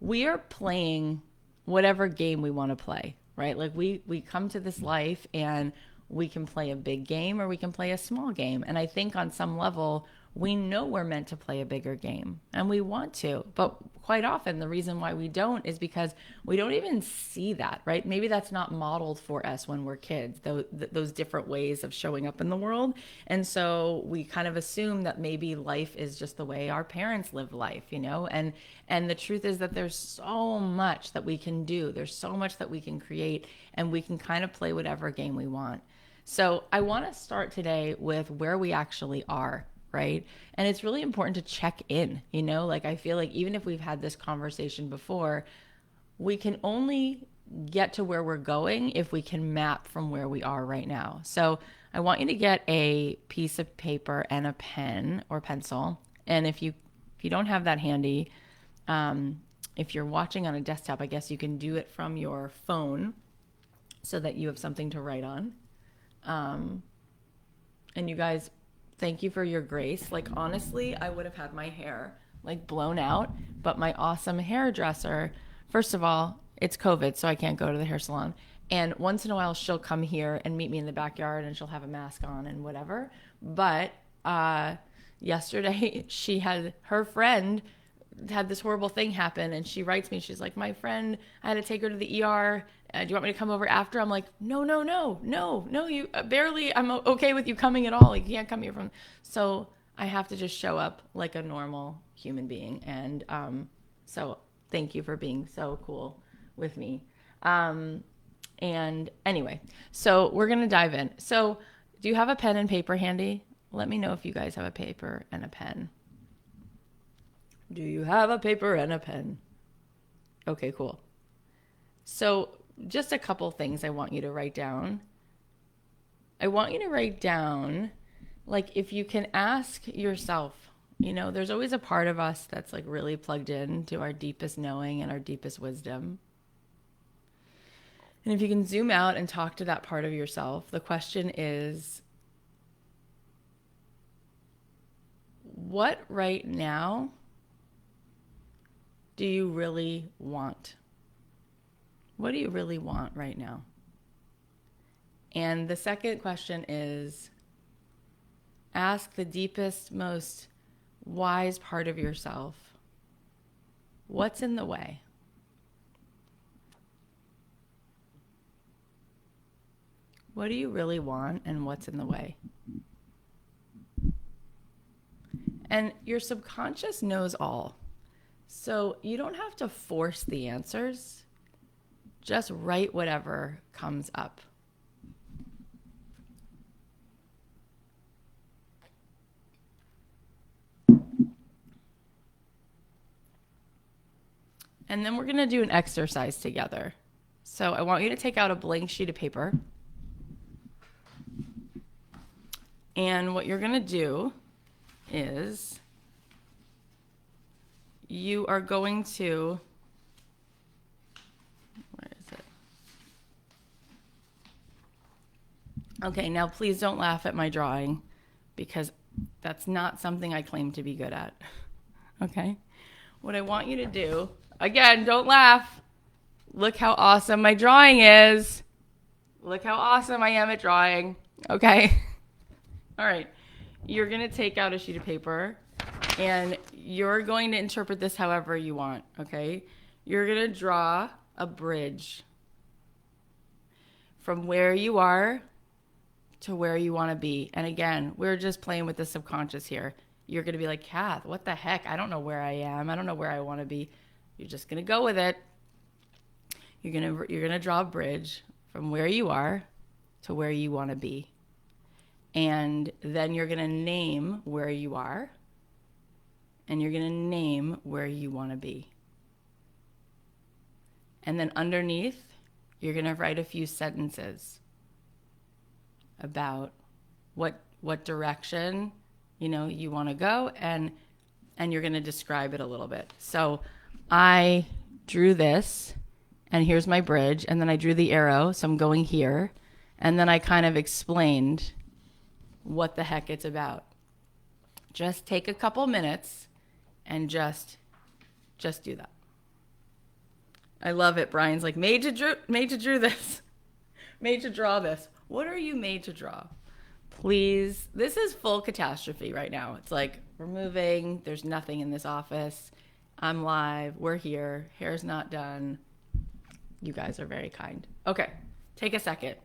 we are playing whatever game we want to play, right? Like we come to this life and we can play a big game or we can play a small game. And I think on some level, we know we're meant to play a bigger game and we want to. But quite often, the reason why we don't is because we don't even see that, right? Maybe that's not modeled for us when we're kids, those different ways of showing up in the world. And so we kind of assume that maybe life is just the way our parents lived life, you know? And the truth is that there's so much that we can do. There's so much that we can create, and we can kind of play whatever game we want. So I want to start today with where we actually are, right? And it's really important to check in, you know, like I feel like even if we've had this conversation before, we can only get to where we're going if we can map from where we are right now. So I want you to get a piece of paper and a pen or pencil. And if you don't have that handy, if you're watching on a desktop, I guess you can do it from your phone so that you have something to write on. And you guys, thank you for your grace. Like, honestly, I would have had my hair like blown out, but my awesome hairdresser, first of all, it's COVID, so I can't go to the hair salon. And once in a while, she'll come here and meet me in the backyard and she'll have a mask on and whatever. But yesterday, she had her friend had this horrible thing happen, and she writes me, she's like, my friend, I had to take her to the ER. Do you want me to come over after? I'm like, no, you barely, I'm okay with you coming at all. Like, you can't come here from, so I have to just show up like a normal human being. And so thank you for being so cool with me. And anyway, so we're going to dive in. So do you have a pen and paper handy? Let me know if you guys have a paper and a pen. Do you have a paper and a pen? Okay, cool. So just a couple things I want you to write down. I want you to write down, like, if you can ask yourself, you know, there's always a part of us that's like really plugged in to our deepest knowing and our deepest wisdom. And if you can zoom out and talk to that part of yourself, the question is, what right now do you really want? What do you really want right now? And the second question is, ask the deepest, most wise part of yourself, what's in the way? What do you really want, and what's in the way? And your subconscious knows all. So you don't have to force the answers. Just write whatever comes up. And then we're going to do an exercise together. So I want you to take out a blank sheet of paper. And what you're going to do is you are going to, where is it? Okay, now please don't laugh at my drawing because that's not something I claim to be good at. Okay? What I want you to do, again, don't laugh. Look how awesome my drawing is. Look how awesome I am at drawing. Okay? All right. You're going to take out a sheet of paper and you're going to interpret this however you want, okay? You're going to draw a bridge from where you are to where you want to be. And again, we're just playing with the subconscious here. You're going to be like, Kath, what the heck? I don't know where I am. I don't know where I want to be. You're just going to go with it. You're going to draw a bridge from where you are to where you want to be. And then you're going to name where you are, and you're going to name where you want to be. And then underneath, you're going to write a few sentences about what direction, you know, you want to go, and you're going to describe it a little bit. So I drew this, and here's my bridge, and then I drew the arrow, so I'm going here, and then I kind of explained what the heck it's about. Just take a couple minutes and just do that. I love it. Brian's like, made to drew this, made to draw this. What are you made to draw? Please. This is full catastrophe right now. It's like, we're moving. There's nothing in this office. I'm live. We're here. Hair's not done. You guys are very kind. Okay. Take a second.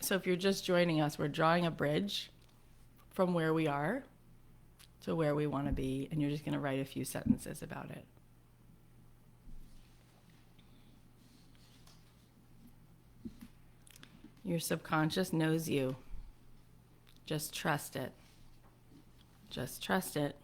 So if you're just joining us, we're drawing a bridge from where we are to where we want to be, and you're just going to write a few sentences about it. Your subconscious knows you. Just trust it. Just trust it.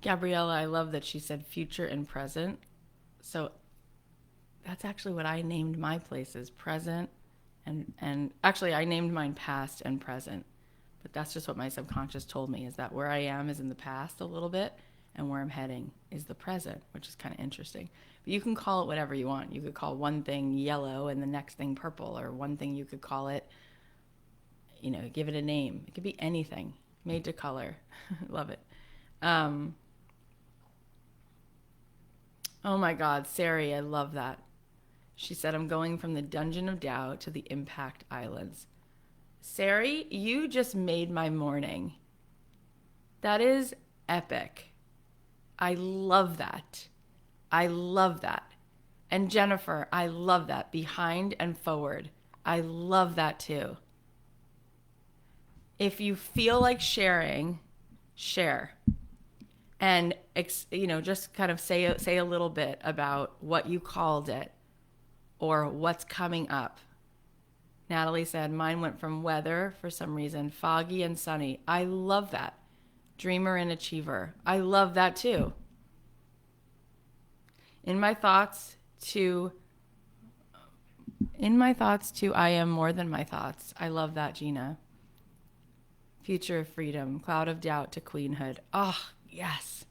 Gabriella, I love that she said future and present. So that's actually what I named my places, present and actually I named mine past and present. But that's just what my subconscious told me, is that where I am is in the past a little bit and where I'm heading is the present, which is kind of interesting. But you can call it whatever you want. You could call one thing yellow and the next thing purple, or one thing you could call it, give it a name. It could be anything made to color. Love it. Oh my God, Sari, I love that. She said, I'm going from the Dungeon of Doubt to the Impact Islands. Sari, you just made my morning. That is epic. I love that. I love that. And Jennifer, I love that. Behind and forward. I love that too. If you feel like sharing, share. And, just kind of say a little bit about what you called it or what's coming up. Natalie said, mine went from weather, for some reason, foggy and sunny. I love that. Dreamer and achiever. I love that too. In my thoughts to I am more than my thoughts. I love that, Gina. Future of freedom. Cloud of doubt to queenhood. Oh, yes.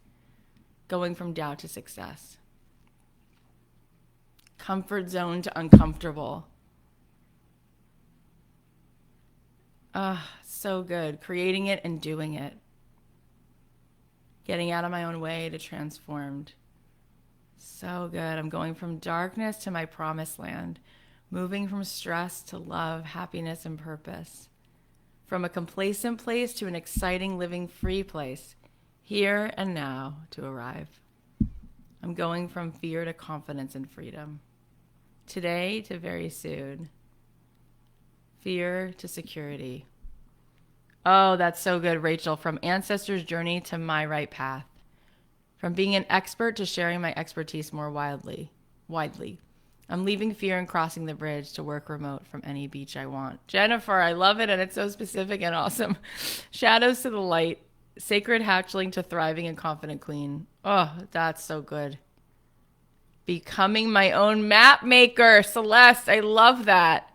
Going from doubt to success. Comfort zone to uncomfortable. So good. Creating it and doing it. Getting out of my own way to transformed. So good. I'm going from darkness to my promised land. Moving from stress to love, happiness, and purpose. From a complacent place to an exciting, living, free place. Here and now to arrive. I'm going from fear to confidence and freedom. Today to very soon. Fear to security. Oh, that's so good, Rachel. From ancestors' journey to my right path. From being an expert to sharing my expertise more widely. I'm leaving fear and crossing the bridge to work remote from any beach I want. Jennifer, I love it, and it's so specific and awesome. Shadows to the light. Sacred hatchling to thriving and confident queen. Oh, that's so good. Becoming my own map maker. Celeste, I love that.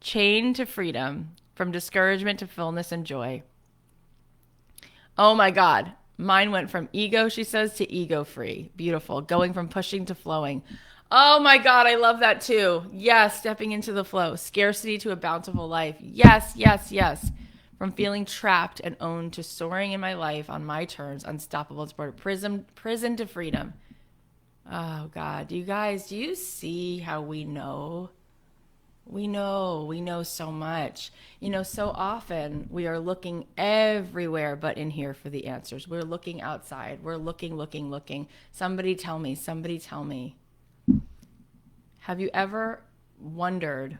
Chain to freedom. From discouragement to fullness and joy. Oh my God. Mine went from ego, she says, to ego free. Beautiful. Going from pushing to flowing. Oh my God, I love that too. Yes, stepping into the flow. Scarcity to a bountiful life. Yes, yes, yes. From feeling trapped and owned to soaring in my life on my terms, unstoppable to prison to freedom. Oh God, do you see how we know? We know so much. So often we are looking everywhere but in here for the answers. We're looking outside. We're looking. Somebody tell me. Have you ever wondered,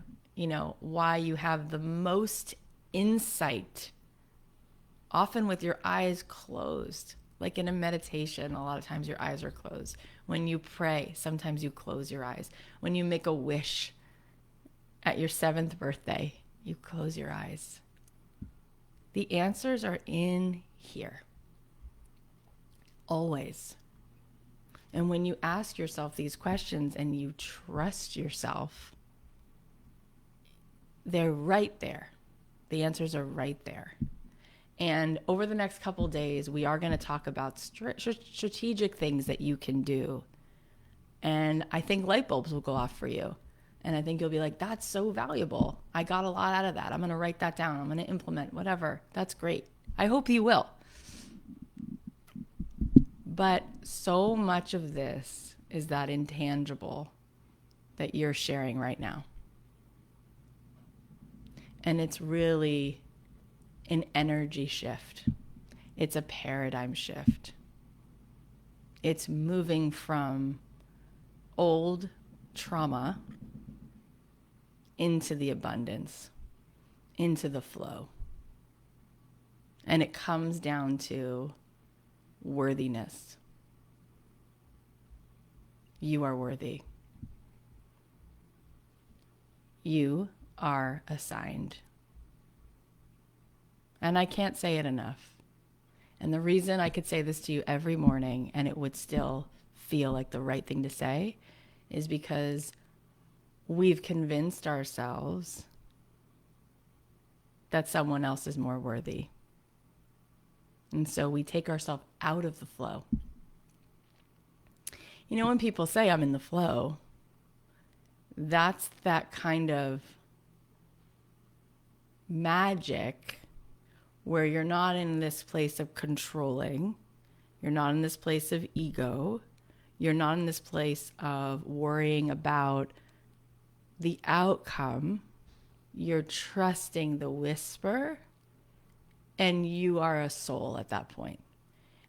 why you have the most insight, often with your eyes closed? Like in a meditation, a lot of times your eyes are closed. When you pray, sometimes you close your eyes. When you make a wish at your 7th birthday, you close your eyes. The answers are in here. Always. And when you ask yourself these questions and you trust yourself, they're right there. The answers are right there. And over the next couple days, we are going to talk about strategic things that you can do. And I think light bulbs will go off for you. And I think you'll be like, that's so valuable. I got a lot out of that. I'm going to write that down. I'm going to implement whatever. That's great. I hope you will. But so much of this is that intangible that you're sharing right now. And it's really an energy shift. It's a paradigm shift. It's moving from old trauma into the abundance, into the flow. And it comes down to worthiness. You are worthy. You are assigned. And I can't say it enough. And the reason I could say this to you every morning and it would still feel like the right thing to say is because we've convinced ourselves that someone else is more worthy. And so we take ourselves out of the flow. You know, when people say I'm in the flow, that's that kind of magic where you're not in this place of controlling, you're not in this place of ego, you're not in this place of worrying about the outcome, you're trusting the whisper, and you are a soul at that point.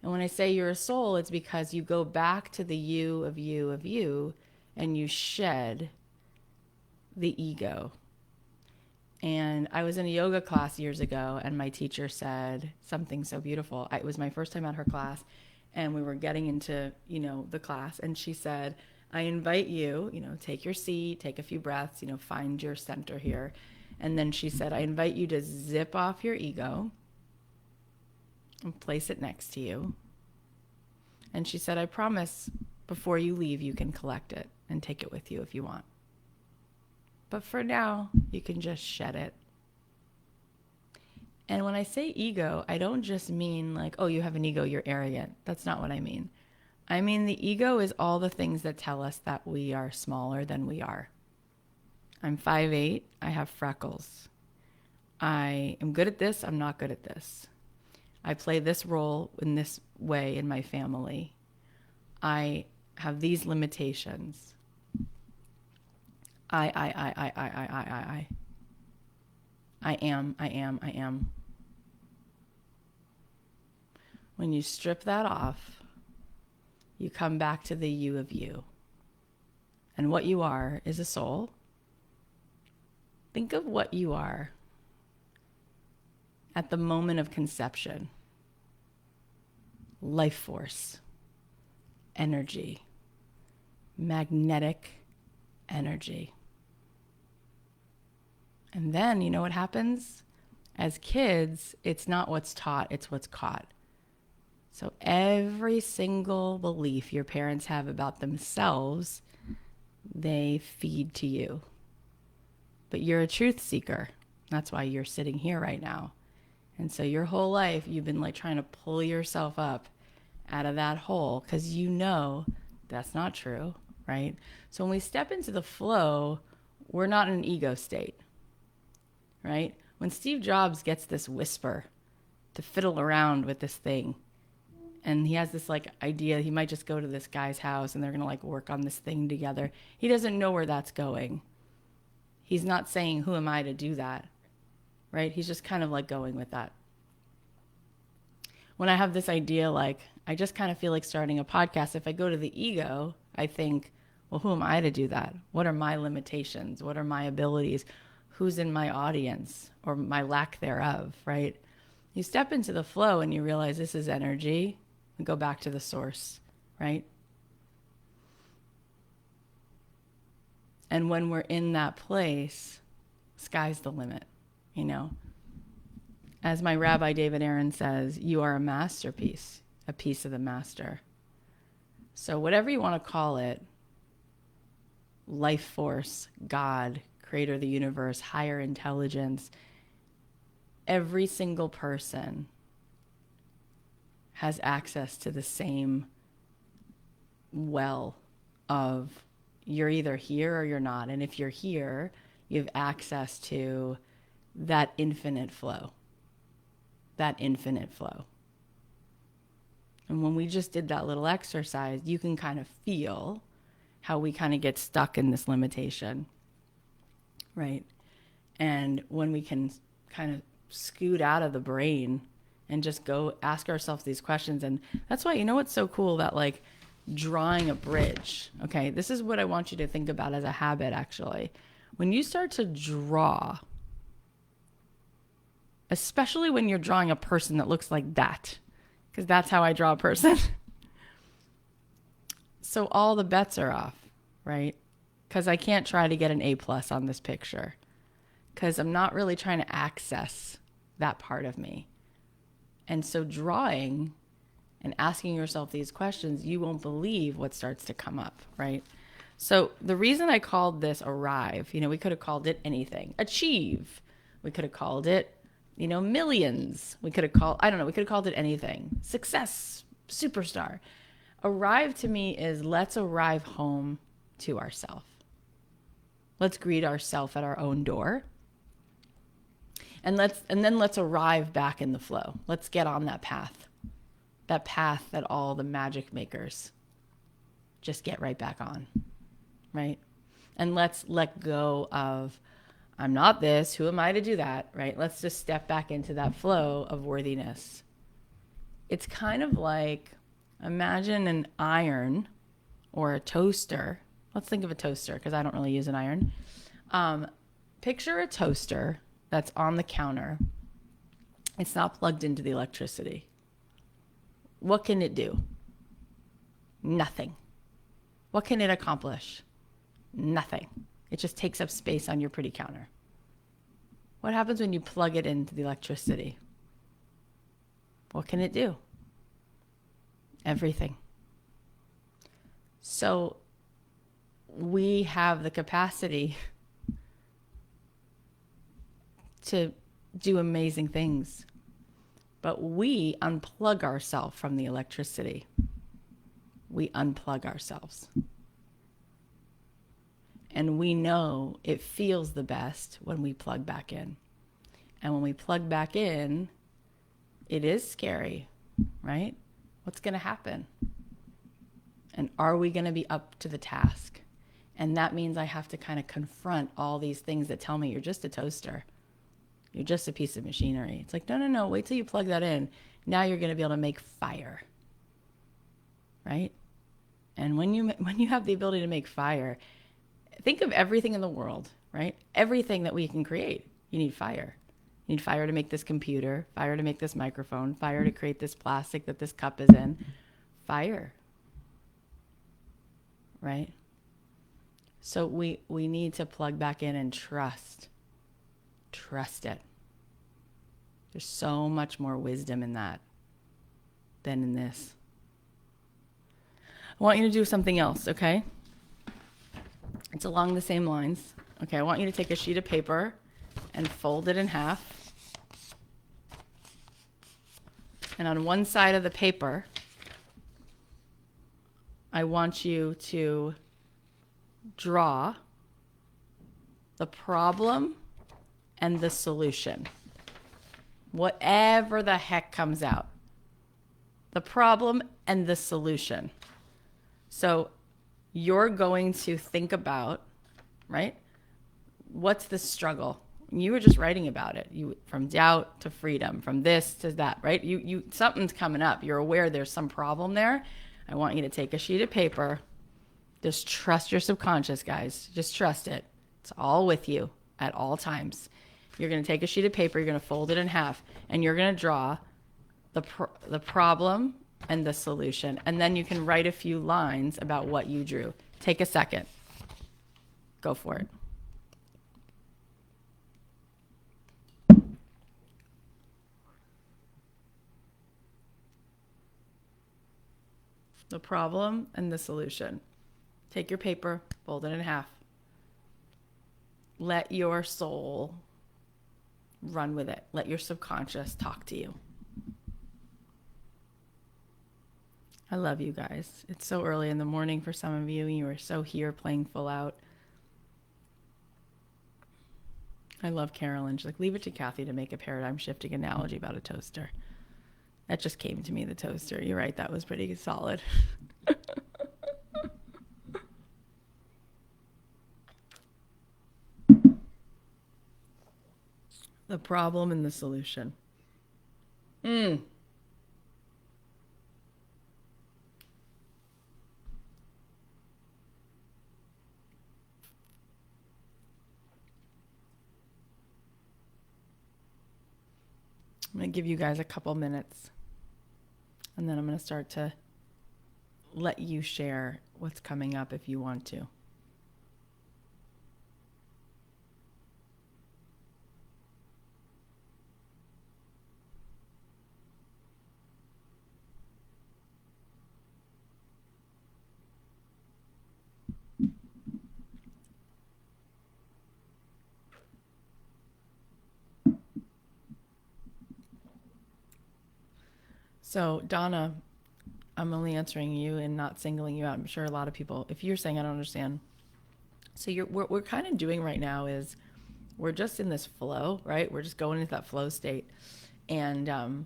And when I say you're a soul, it's because you go back to the you of you of you, and you shed the ego. And I was in a yoga class years ago, and my teacher said something so beautiful. It was my first time at her class, and we were getting into, the class, and she said, I invite you, take your seat, take a few breaths, find your center here. And then she said, I invite you to zip off your ego and place it next to you. And she said, I promise before you leave, you can collect it and take it with you if you want. But for now, you can just shed it. And when I say ego, I don't just mean like, oh, you have an ego, you're arrogant. That's not what I mean. I mean, the ego is all the things that tell us that we are smaller than we are. I'm 5'8", I have freckles. I am good at this, I'm not good at this. I play this role in this way in my family. I have these limitations. I am. When you strip that off, you come back to the you of you. And what you are is a soul. Think of what you are at the moment of conception. Life force, energy, magnetic energy. And then, you know what happens? As kids, it's not what's taught, it's what's caught. So every single belief your parents have about themselves, they feed to you. But you're a truth seeker. That's why you're sitting here right now. And so your whole life, you've been like trying to pull yourself up out of that hole because you know that's not true, right? So when we step into the flow, we're not in an ego state, right? When Steve Jobs gets this whisper to fiddle around with this thing, and he has this like idea, he might just go to this guy's house and they're going to like work on this thing together. He doesn't know where that's going. He's not saying, who am I to do that? Right? He's just kind of like going with that. When I have this idea, like, I just kind of feel like starting a podcast. If I go to the ego, I think, well, who am I to do that? What are my limitations? What are my abilities? Who's in my audience or my lack thereof, right? You step into the flow and you realize this is energy and go back to the source, right? And when we're in that place, sky's the limit, As my Rabbi David Aaron says, you are a masterpiece, a piece of the master. So whatever you want to call it, life force, God, creator of the universe, higher intelligence, every single person has access to the same well of you're either here or you're not. And if you're here, you have access to that infinite flow. That infinite flow. And when we just did that little exercise, you can kind of feel how we kind of get stuck in this limitation, right? And when we can kind of scoot out of the brain and just go ask ourselves these questions. And that's why, you know what's so cool about like drawing a bridge? Okay, this is what I want you to think about as a habit, actually. When you start to draw, especially when you're drawing a person that looks like that, because that's how I draw a person. So all the bets are off, right? Because I can't try to get an A+ on this picture because I'm not really trying to access that part of me. And so drawing and asking yourself these questions, you won't believe what starts to come up, right? So the reason I called this arrive, we could have called it anything. Achieve. We could have called it, millions. We could have called it anything. Success, superstar. Arrive to me is let's arrive home to ourselves. Let's greet ourselves at our own door. And then let's arrive back in the flow. Let's get on that path that all the magic makers just get right back on, right? And let's let go of, I'm not this, who am I to do that, right? Let's just step back into that flow of worthiness. It's kind of like, imagine an iron or a toaster. Let's think of a toaster because I don't really use an iron. Picture a toaster that's on the counter. It's not plugged into the electricity. What can it do? Nothing. What can it accomplish? Nothing. It just takes up space on your pretty counter. What happens when you plug it into the electricity? What can it do? Everything. So we have the capacity to do amazing things, but we unplug ourselves from the electricity. We unplug ourselves. And we know it feels the best when we plug back in. And when we plug back in, it is scary, right? What's going to happen? And are we going to be up to the task? And that means I have to kind of confront all these things that tell me you're just a toaster. You're just a piece of machinery. It's like, no, wait till you plug that in. Now you're going to be able to make fire, right? And when you have the ability to make fire, think of everything in the world, right? Everything that we can create. You need fire. You need fire to make this computer, fire to make this microphone, fire to create this plastic that this cup is in. Fire, right? So we need to plug back in and trust. Trust it. There's so much more wisdom in that than in this. I want you to do something else, okay? It's along the same lines. Okay, I want you to take a sheet of paper and fold it in half. And on one side of the paper, I want you to draw the problem and the solution. Whatever the heck comes out. The problem and the solution. So you're going to think about, right? What's the struggle? You were just writing about it. You from doubt to freedom, from this to that, right? You something's coming up. You're aware there's some problem there. I want you to take a sheet of paper. Just trust your subconscious, guys. Just trust it. It's all with you at all times. You're going to take a sheet of paper, you're going to fold it in half, and you're going to draw the problem and the solution. And then you can write a few lines about what you drew. Take a second. Go for it. The problem and the solution. Take your paper, fold it in half. Let your soul run with it. Let your subconscious talk to you. I love you guys. It's so early in the morning for some of you, and you are so here playing full out. I love Carolyn. She's like, leave it to Cathy to make a paradigm shifting analogy about a toaster. That just came to me, the toaster. You're right, that was pretty solid. The problem and the solution. I'm going to give you guys a couple minutes, and then I'm going to start to let you share what's coming up if you want to. So, Donna, I'm only answering you and not singling you out. I'm sure a lot of people, if you're saying I don't understand. So what we're kind of doing right now is we're just in this flow, right? We're just going into that flow state. And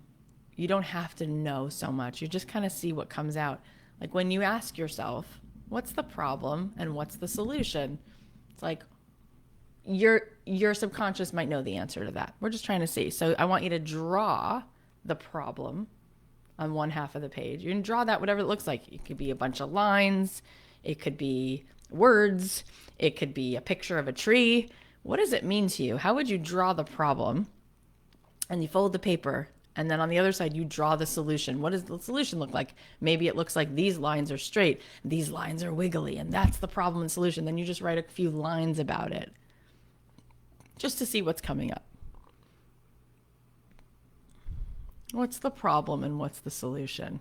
you don't have to know so much. You just kind of see what comes out. Like when you ask yourself, what's the problem and what's the solution? It's like your subconscious might know the answer to that. We're just trying to see. So I want you to draw the problem on one half of the page. You can draw that whatever it looks like. It could be a bunch of lines. It could be words. It could be a picture of a tree. What does it mean to you? How would you draw the problem? And you fold the paper. And then on the other side, you draw the solution. What does the solution look like? Maybe it looks like these lines are straight. These lines are wiggly. And that's the problem and solution. Then you just write a few lines about it just to see what's coming up. What's the problem and what's the solution?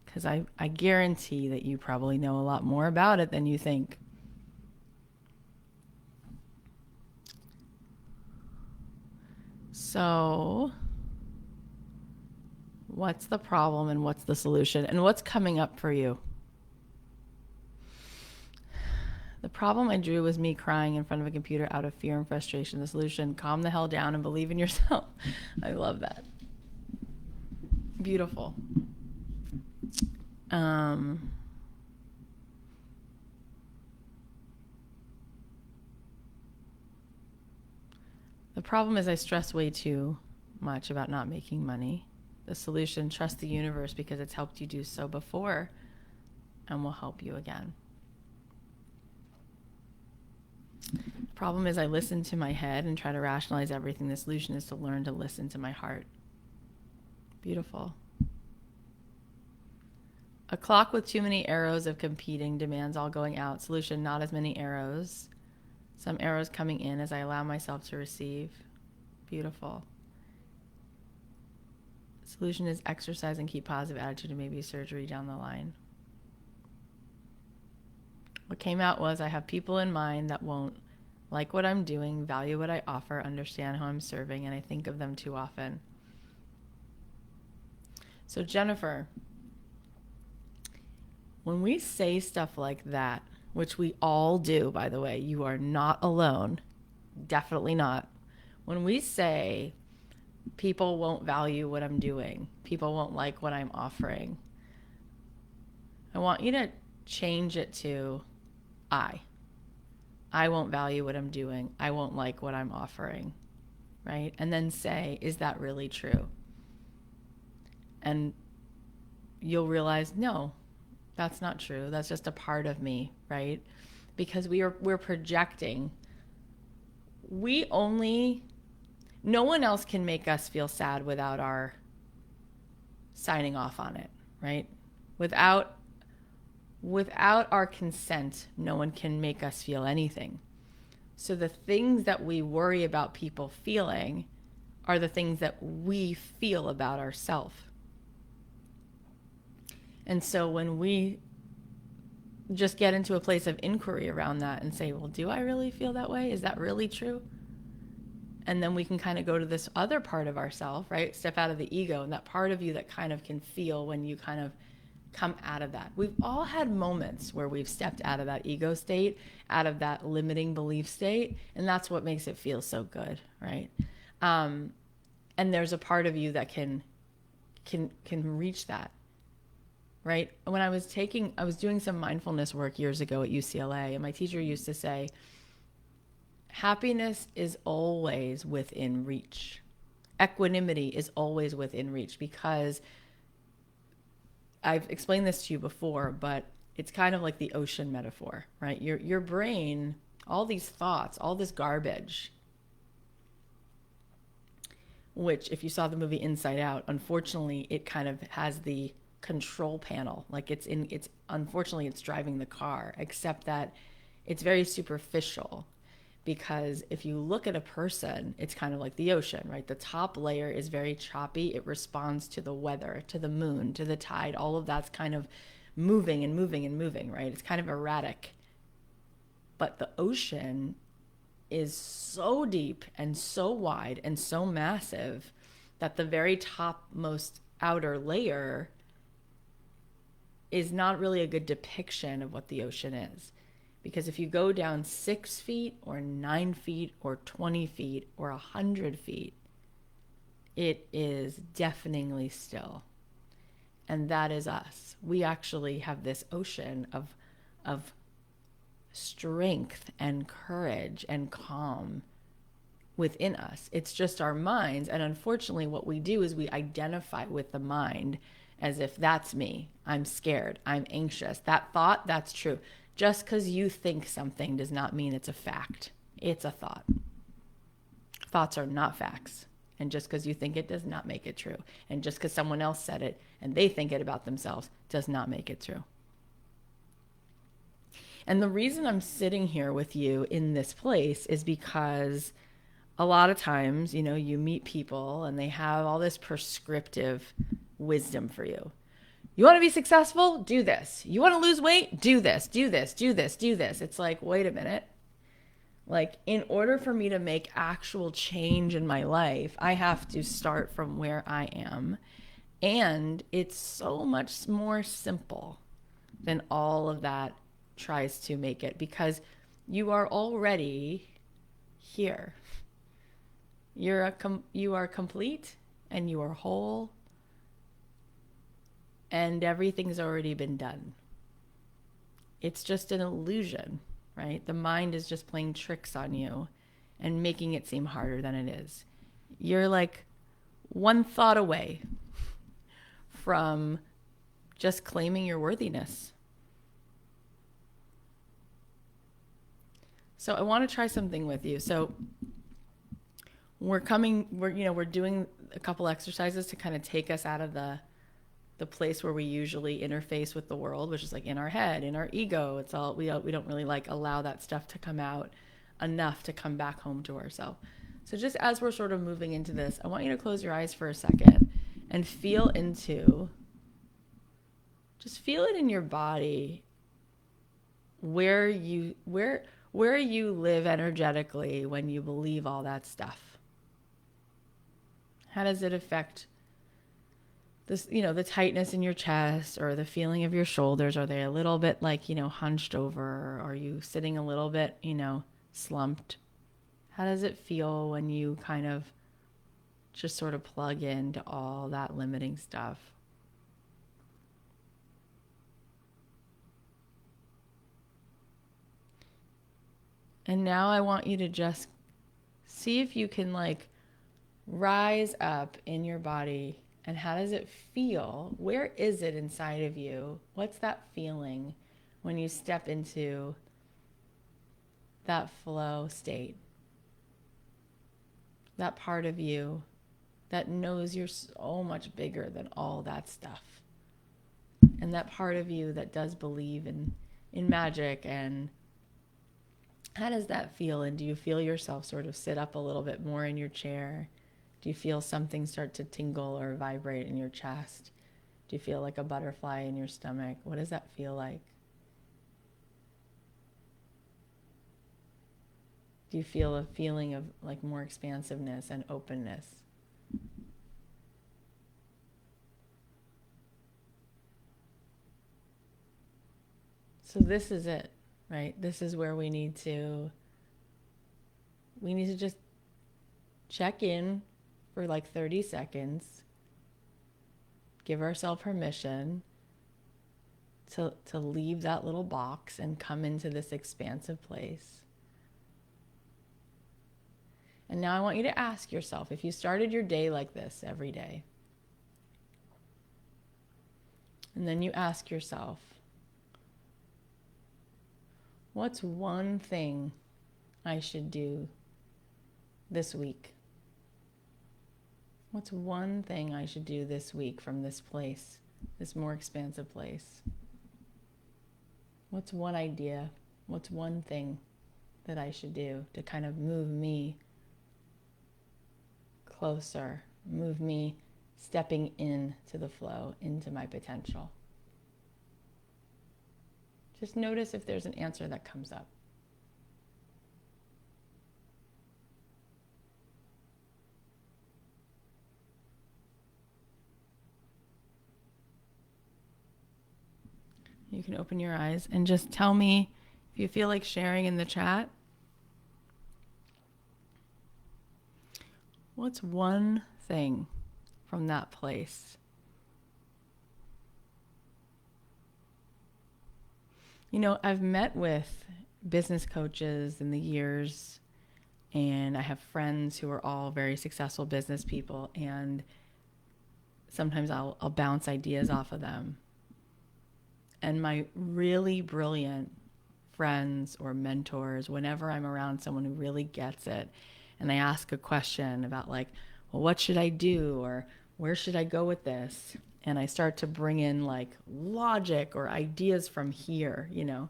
Because I guarantee that you probably know a lot more about it than you think. So, what's the problem and what's the solution? And what's coming up for you? The problem I drew was me crying in front of a computer out of fear and frustration. The solution, calm the hell down and believe in yourself. I love that. Beautiful. The problem is I stress way too much about not making money. The solution, trust the universe because it's helped you do so before and will help you again. Problem is I listen to my head and try to rationalize everything. The solution is to learn to listen to my heart. Beautiful. A clock with too many arrows of competing demands all going out. Solution, not as many arrows. Some arrows coming in as I allow myself to receive. Beautiful. Solution is exercise and keep positive attitude and maybe surgery down the line. What came out was I have people in mind that won't like what I'm doing, value what I offer, understand how I'm serving, and I think of them too often. So Jennifer, when we say stuff like that, which we all do, by the way, you are not alone, definitely not. When we say people won't value what I'm doing, people won't like what I'm offering, I want you to change it to I won't value what I'm doing. I won't like what I'm offering, right? And then say, is that really true? And you'll realize, no, that's not true. That's just a part of me, right? Because we're projecting. No one else can make us feel sad without our signing off on it, right? Without our consent, no one can make us feel anything. So the things that we worry about people feeling are the things that we feel about ourselves. And so when we just get into a place of inquiry around that and say, well, do I really feel that way? Is that really true? And then we can kind of go to this other part of ourself, right? Step out of the ego, and that part of you that kind of can feel when you kind of come out of that. We've all had moments where we've stepped out of that ego state, out of that limiting belief state, and that's what makes it feel so good, right? And there's a part of you that can reach that, right? When I was doing some mindfulness work years ago at UCLA, and my teacher used to say, happiness is always within reach. Equanimity is always within reach, because I've explained this to you before, but it's kind of like the ocean metaphor, right? Your brain, all these thoughts, all this garbage, which if you saw the movie Inside Out, unfortunately, it kind of has the control panel. Like unfortunately, it's driving the car, except that it's very superficial. Because if you look at a person, it's kind of like the ocean, right? The top layer is very choppy. It responds to the weather, to the moon, to the tide. All of that's kind of moving and moving and moving, right? It's kind of erratic. But the ocean is so deep and so wide and so massive that the very topmost outer layer is not really a good depiction of what the ocean is. Because if you go down 6 feet or 9 feet or 20 feet or 100 feet, it is deafeningly still. And that is us. We actually have this ocean of strength and courage and calm within us. It's just our minds. And unfortunately, what we do is we identify with the mind as if that's me. I'm scared. I'm anxious. That thought, that's true. Just because you think something does not mean it's a fact. It's a thought. Thoughts are not facts. And just because you think it does not make it true. And just because someone else said it and they think it about themselves does not make it true. And the reason I'm sitting here with you in this place is because a lot of times, you meet people and they have all this prescriptive wisdom for you. You want to be successful? Do this. You want to lose weight? Do this, do this, do this, do this. It's like, wait a minute. Like, in order for me to make actual change in my life, I have to start from where I am. And it's so much more simple than all of that tries to make it, because you are already here. You are complete and you are whole. And everything's already been done. It's just an illusion, right? The mind is just playing tricks on you and making it seem harder than it is. You're like one thought away from just claiming your worthiness. So I want to try something with you. So we're doing a couple exercises to kind of take us out of the place where we usually interface with the world, which is like in our head, in our ego. It's all, we don't really like allow that stuff to come out enough to come back home to ourselves. So just as we're sort of moving into this, I want you to close your eyes for a second and feel it in your body where you live energetically when you believe all that stuff. How does it affect this, the tightness in your chest or the feeling of your shoulders? Are they a little bit like, hunched over? Or are you sitting a little bit, slumped? How does it feel when you kind of just sort of plug into all that limiting stuff? And now I want you to just see if you can rise up in your body. And how does it feel? Where is it inside of you? What's that feeling when you step into that flow state? That part of you that knows you're so much bigger than all that stuff. And that part of you that does believe in magic. And how does that feel? And do you feel yourself sort of sit up a little bit more in your chair? Do you feel something start to tingle or vibrate in your chest? Do you feel like a butterfly in your stomach? What does that feel like? Do you feel a feeling of like more expansiveness and openness? So this is it, right? This is where we need to just check in for like 30 seconds, give ourselves permission to leave that little box and come into this expansive place. And now I want you to ask yourself, if you started your day like this every day, and then you ask yourself, what's one thing I should do this week? What's one thing I should do this week from this place, this more expansive place? What's one idea? What's one thing that I should do to kind of move me closer, move me stepping into the flow, into my potential? Just notice if there's an answer that comes up. You can open your eyes and just tell me if you feel like sharing in the chat. What's one thing from that place? You know, I've met with business coaches in the years, and I have friends who are all very successful business people, and sometimes I'll bounce ideas off of them. And my really brilliant friends or mentors, whenever I'm around someone who really gets it, and they ask a question about like, well, what should I do? Or where should I go with this? And I start to bring in like logic or ideas from here, you know,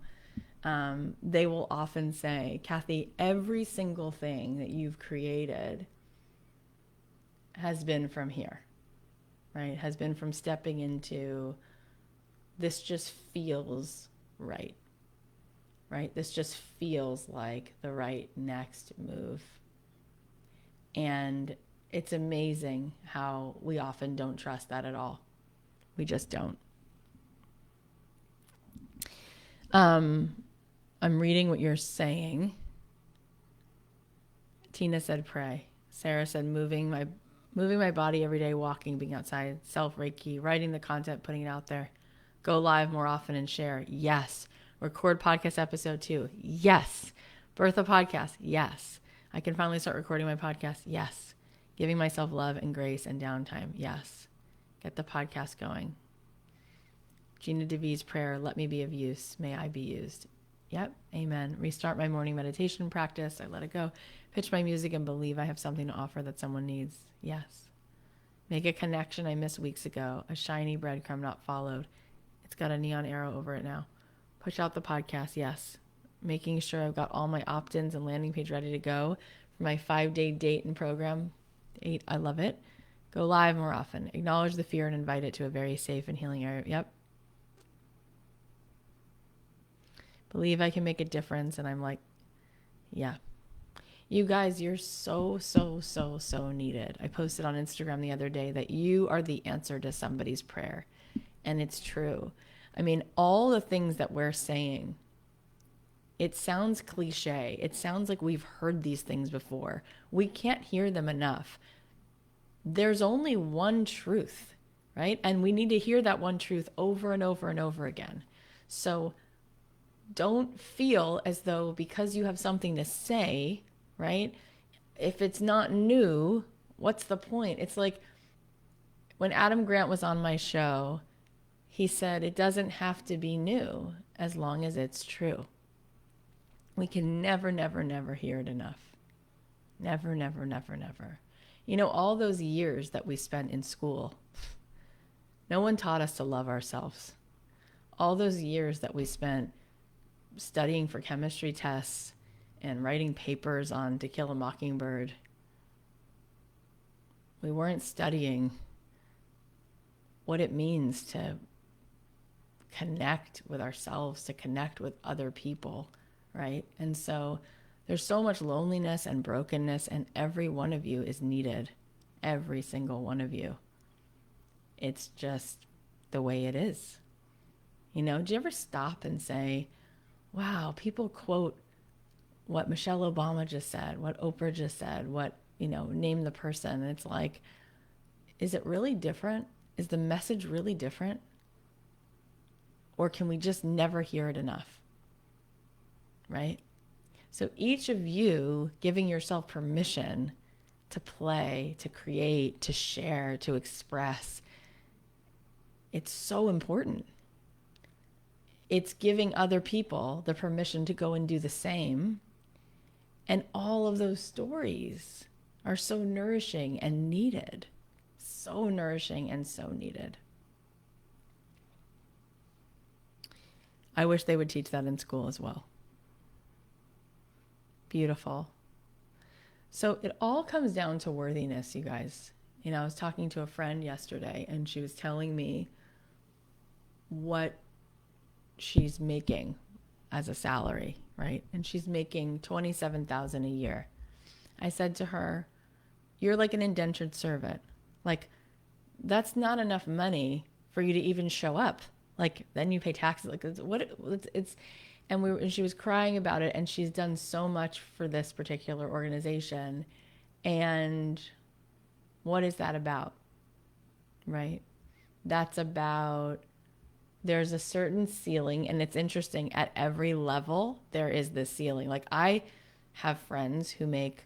they will often say, Cathy, every single thing that you've created has been from here, right? Has been from stepping into this just feels right, right? This just feels like the right next move. And it's amazing how we often don't trust that at all. We just don't. I'm reading what you're saying. Tina said pray. Sarah said moving my body every day, walking, being outside, self-Reiki, writing the content, putting it out there. Go live more often and share. Yes. Record podcast episode 2. Yes. Birth a podcast. Yes. I can finally start recording my podcast. Yes. Giving myself love and grace and downtime. Yes. Get the podcast going. Gina DeVee's prayer, let me be of use. May I be used. Yep. Amen. Restart my morning meditation practice. I let it go. Pitch my music and believe I have something to offer that someone needs. Yes. Make a connection I missed weeks ago. A shiny breadcrumb not followed. It's got a neon arrow over it now. Push out the podcast. Yes. Making sure I've got all my opt-ins and landing page ready to go for my 5-day date and program. I love it. Go live more often. Acknowledge the fear and invite it to a very safe and healing area. Yep. Believe I can make a difference. And I'm like, yeah. You guys, you're so needed. I posted on Instagram the other day that you are the answer to somebody's prayer. And it's true. I mean, all the things that we're saying, it sounds cliche. It sounds like we've heard these things before. We can't hear them enough. There's only one truth, right? And we need to hear that one truth over and over and over again. So don't feel as though because you have something to say, right? If it's not new, what's the point? It's like when Adam Grant was on my show, he said, it doesn't have to be new as long as it's true. We can never hear it enough. Never. You know, all those years that we spent in school, no one taught us to love ourselves. All those years that we spent studying for chemistry tests and writing papers on To Kill a Mockingbird, we weren't studying what it means to connect with ourselves, to connect with other people, right? And so there's so much loneliness and brokenness, and every one of you is needed. Every single one of you. It's just the way it is. You know, do you ever stop and say, wow, people quote what Michelle Obama just said, what Oprah just said, what, name the person. And it's like, is it really different? Is the message really different? Or can we just never hear it enough? Right? So each of you giving yourself permission to play, to create, to share, to express, it's so important. It's giving other people the permission to go and do the same. And all of those stories are so nourishing and needed. So nourishing and so needed. I wish they would teach that in school as well. Beautiful. So it all comes down to worthiness, you guys. I was talking to a friend yesterday, and she was telling me what she's making as a salary, right? And she's making $27,000 a year. I said to her, you're like an indentured servant. Like, that's not enough money for you to even show up. Like, then you pay taxes. Like, and she was crying about it, and she's done so much for this particular organization. And what is that about? Right? That's about, there's a certain ceiling, and it's interesting, at every level there is this ceiling. Like, I have friends who make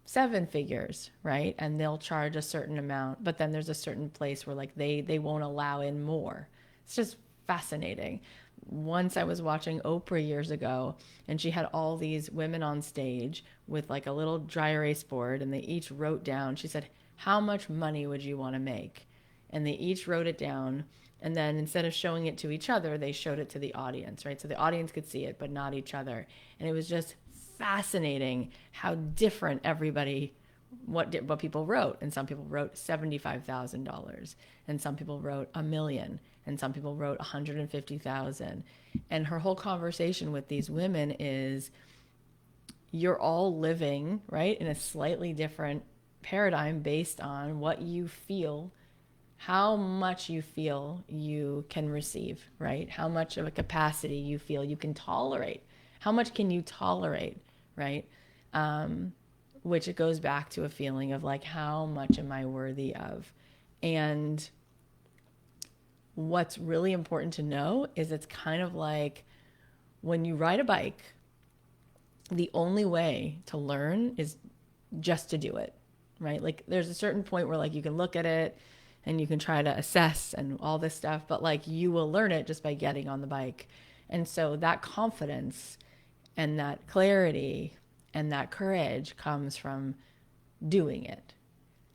7 figures, right? And they'll charge a certain amount, but then there's a certain place where like they won't allow in more. It's just fascinating. Once I was watching Oprah years ago, and she had all these women on stage with like a little dry erase board, and they each wrote down, she said, how much money would you want to make? And they each wrote it down. And then instead of showing it to each other, they showed it to the audience, right? So the audience could see it, but not each other. And it was just fascinating how different everybody, what people wrote. And some people wrote $75,000, and some people wrote $1 million, and some people wrote 150,000. And her whole conversation with these women is, you're all living, right, in a slightly different paradigm based on what you feel, how much you feel you can receive, right? How much of a capacity you feel you can tolerate. How much can you tolerate, right? Which it goes back to a feeling of like, how much am I worthy of? And what's really important to know is it's kind of like when you ride a bike, the only way to learn is just to do it, right? Like, there's a certain point where like you can look at it and you can try to assess and all this stuff, but like you will learn it just by getting on the bike. And so that confidence and that clarity and that courage comes from doing it.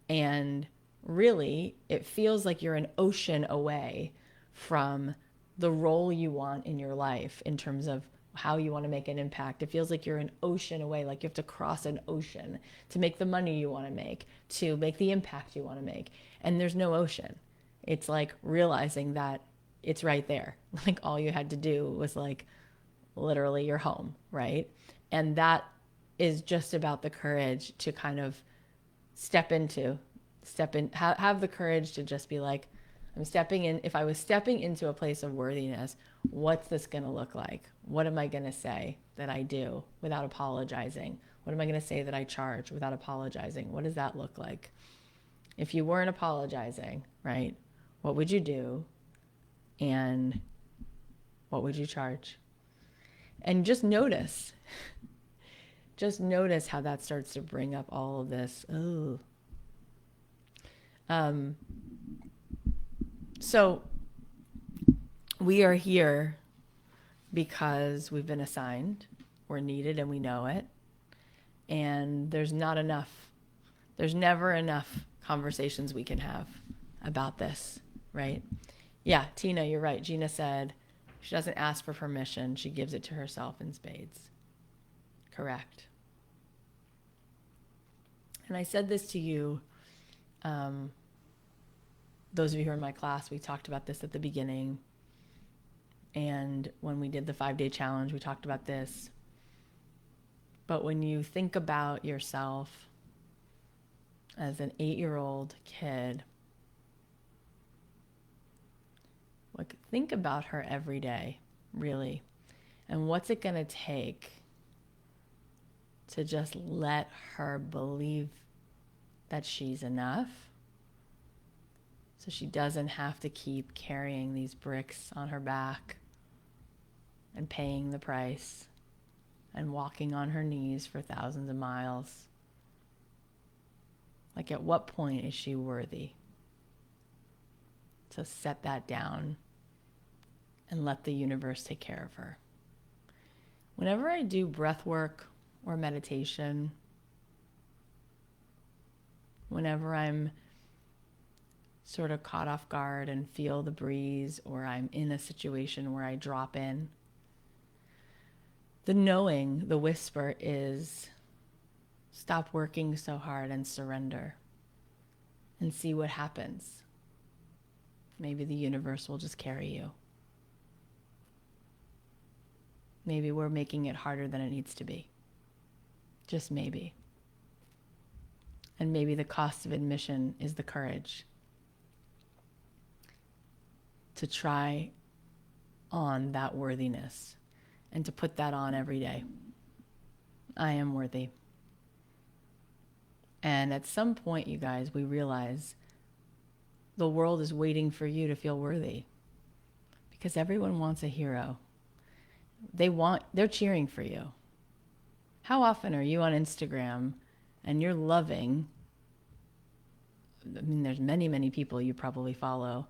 And really, it feels like you're an ocean away from the role you want in your life in terms of how you want to make an impact. It feels like you're an ocean away, like you have to cross an ocean to make the money you want to make the impact you want to make. And there's no ocean. It's like realizing that it's right there. Like, all you had to do was like literally your home, right? And that is just about the courage to kind of have the courage to just be like, I'm stepping in. If I was stepping into a place of worthiness, what's this going to look like? What am I going to say that I do without apologizing? What am I going to say that I charge without apologizing? What does that look like? If you weren't apologizing, right, what would you do? And what would you charge? And just notice how that starts to bring up all of this. Oh. So we are here because we've been assigned, we're needed, and we know it. And there's never enough conversations we can have about this, right? Yeah, Tina, you're right. Gina said she doesn't ask for permission. She gives it to herself in spades. Correct. And I said this to you those of you who are in my class, we talked about this at the beginning. And when we did the 5-day challenge, we talked about this. But when you think about yourself as an 8-year-old kid, like, think about her every day, really. And what's it going to take to just let her believe that she's enough, so she doesn't have to keep carrying these bricks on her back and paying the price and walking on her knees for thousands of miles. Like, at what point is she worthy to set that down and let the universe take care of her? Whenever I do breath work or meditation, whenever I'm sort of caught off guard and feel the breeze, or I'm in a situation where I drop in, the knowing, the whisper is, stop working so hard and surrender and see what happens. Maybe the universe will just carry you. Maybe we're making it harder than it needs to be. Just maybe. And maybe the cost of admission is the courage to try on that worthiness and to put that on every day. I am worthy. And at some point, you guys, we realize the world is waiting for you to feel worthy, because everyone wants a hero. They're cheering for you. How often are you on Instagram and you're loving, I mean, there's many, many people you probably follow,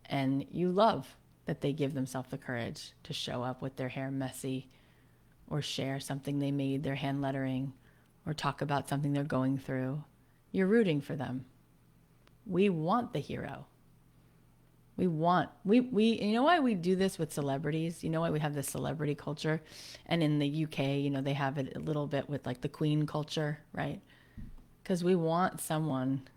and you love that they give themselves the courage to show up with their hair messy, or share something they made, their hand lettering, or talk about something they're going through. You're rooting for them. We want the hero. We you know why we do this with celebrities? You know why we have this celebrity culture? And in the UK, you know, they have it a little bit with like the queen culture, right? Because we want someone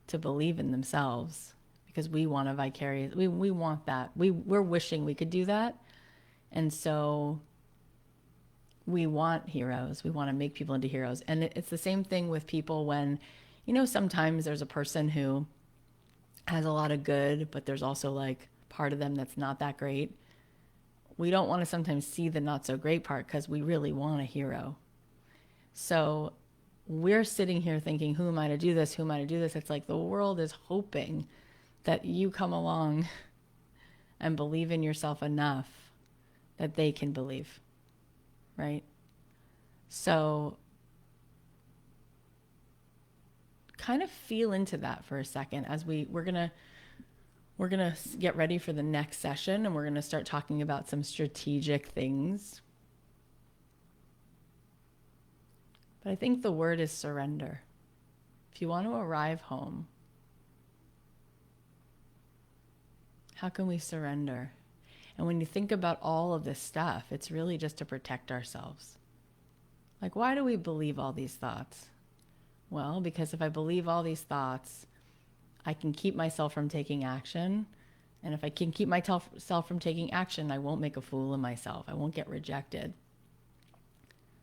to believe in themselves, because we want a vicarious, we want that. We're wishing we could do that. And so we want heroes. We want to make people into heroes. And it's the same thing with people when, you know, sometimes there's a person who has a lot of good, but there's also like part of them that's not that great. We don't want to sometimes see the not so great part, because we really want a hero. So we're sitting here thinking, who am I to do this? Who am I to do this? It's like the world is hoping that you come along and believe in yourself enough that they can believe, right? So kind of feel into that for a second as we're gonna get ready for the next session, and we're gonna start talking about some strategic things. But I think the word is surrender. If you want to arrive home, how can we surrender? And when you think about all of this stuff, it's really just to protect ourselves. Like, why do we believe all these thoughts? Well, because if I believe all these thoughts, I can keep myself from taking action. And if I can keep myself from taking action, I won't make a fool of myself. I won't get rejected.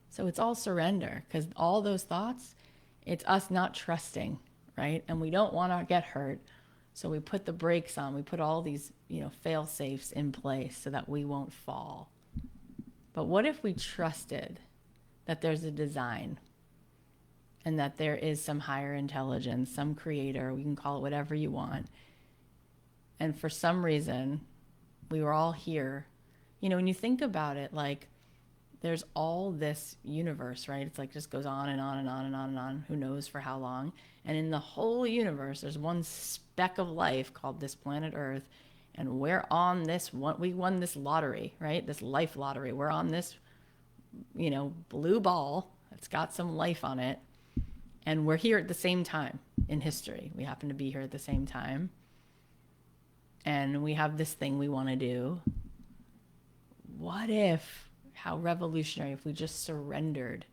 So it's all surrender, because all those thoughts, it's us not trusting, right? And we don't want to get hurt. So we put the brakes on. We put all these, fail safes in place so that we won't fall. But what if we trusted that there's a design, and that there is some higher intelligence, some creator, we can call it whatever you want. And for some reason, we were all here. When you think about it, like, there's all this universe, right? It's like just goes on and on and on and on and on, who knows for how long. And in the whole universe, there's one speck of life called this planet Earth. And we're on this one, we won this lottery, right? This life lottery. We're on this, blue ball that's got some life on it. And we're here at the same time in history. We happen to be here at the same time. And we have this thing we want to do. What if, how revolutionary if we just surrendered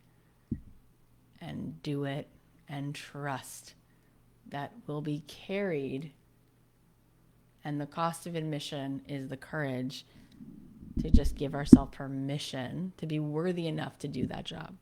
and do it and trust that we'll be carried And the cost of admission is the courage to just give ourselves permission to be worthy enough to do that job.